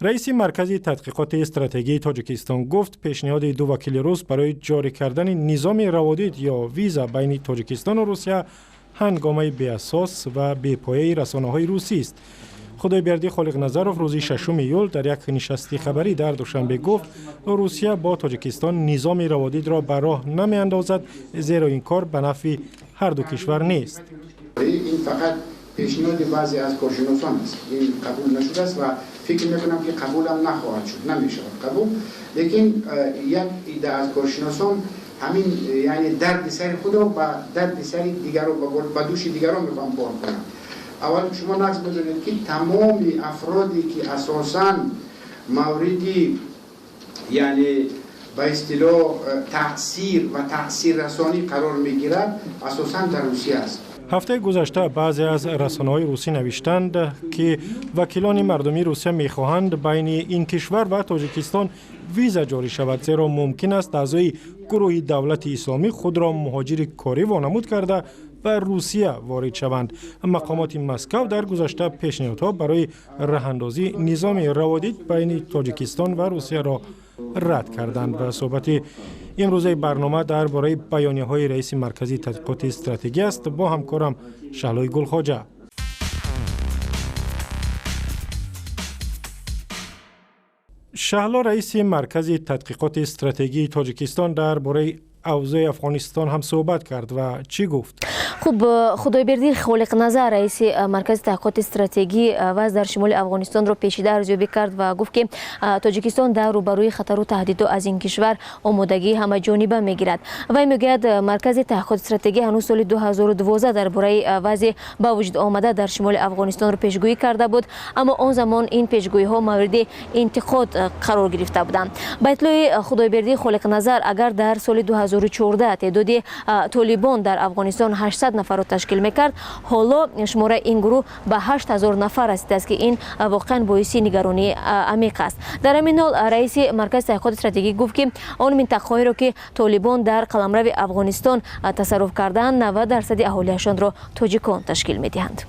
رئیس مرکز تحقیقات استراتژی تاجیکستان گفت پیشنهاد دو وکیل روس برای جاری کردن نظام روادید یا ویزا بین تاجیکستان و روسیه هنگامه بی اساس و بی پایه رسانه‌های روسی است. خدایبردی خالق نظرов روز 6 ایول در یک نشست خبری در دوشنبه گفت روسیه با تاجیکستان نظام روادید را به راه نمی‌اندازد زیرا این کار به نفع هر دو کشور نیست. این فقط پیشنهاد بعضی از کارشناسان است. این قبول نشده است و فکر میکنم که قبول هم نخواهد شد، نمیشه قبول. لیکن یک ایده از کارشناسان همین یعنی درد سر خود و درد سر دیگر رو با دوش دیگر رو میخوام بار کنم. اول شما نقص بدونید که تمام افرادی که اساساً موردی یعنی به اصطلاح تاثیر و تاثیر رسانی قرار میگیرد اساساً در روسیه است. هفته گذشته بعضی از رسانه‌های روسی نوشتند که وکیلان مردمی روسیه می‌خواهند بین این کشور و تاجیکستان ویزا جاری شود زیرا ممکن است اعضای گروه دولت اسلامی خود را مهاجر کاری وانمود کرده و روسیه وارد شوند. مقامات مسکو در گذشته پیشنهادها برای راه‌اندازی نظام روادید بین تاجیکستان و روسیه را رد کردند. و صحبت امروزه برنامه درباره بیانیه‌های رئیس مرکز تحقیقات استراتژی است با همکارم شهلای گلخواجه. شهلا، رئیس مرکز تحقیقات استراتژی تاجیکستان درباره اوضاع افغانستان هم صحبت کرد و چی گفت؟ خب، خدایبردی خالق نظر رئیس مرکز تحقیقات استراتژی وضع در شمال افغانستان را پیچیده ارزیابی کرد و گفت که تاجیکستان در روبروی خطر و تهدیدات از این کشور آمادگی همه جانبه میگیرد. و میگوید مرکز تحقیقات استراتژی هنوز سال 2012 درباره وضع با وجود آمده در شمال افغانستان را پیشگویی کرده بود، اما آن زمان این پیشگویی ها مورد انتقاد قرار گرفته بودند. به اطلاع خدایبردی خالق نظر اگر در سال 2014 تعداد طالبان در افغانستان 800 نفر را تشکیل میکرد، حالا شماره این گروه به 8000 نفر رسیده است که این واقعا باعث نگرانی عمیق است. در همین حال رئیس مرکز تحقیقات استراتژی گفت که آن منطقه‌ای را که طالبان در قلمرو افغانستان تصرف کردند 90% اهالیشان را تاجیکان تشکیل میدهند.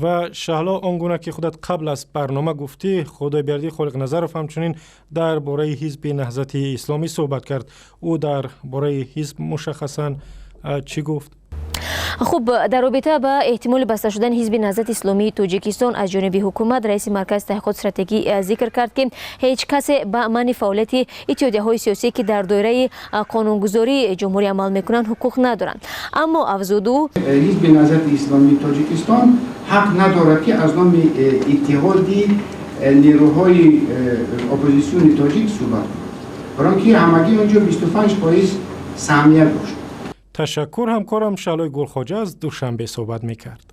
و شهلا، آنگونه که خودت قبل از برنامه گفتی، خدایبردی خالق نظرов همچنین درباره حزب نهضت اسلامی صحبت کرد. او درباره حزب مشخصا چی گفت؟ خب، در رابطه با احتمال بسته شدن حزب نهضت اسلامی تاجیکستان از جانب حکومت، رئیس مرکز تحقیقات استراتژی ذکر کرد که هیچ کس به منع فعالیت اتحادیه‌های سیاسی که در دایره قانونگذاری جمهوری عمل میکنند حقوق ندارند. اما افزود او حزب نهضت اسلامی تاجیکستان حق ندارد که از نام اتحادی نیروهای اپوزیسیون تاجیک صحبت کند، برای اینکه همگی اونجا 25% سهمیت داشت. تشکر. همکارم شهلای گلخواجه از دوشنبه صحبت میکرد.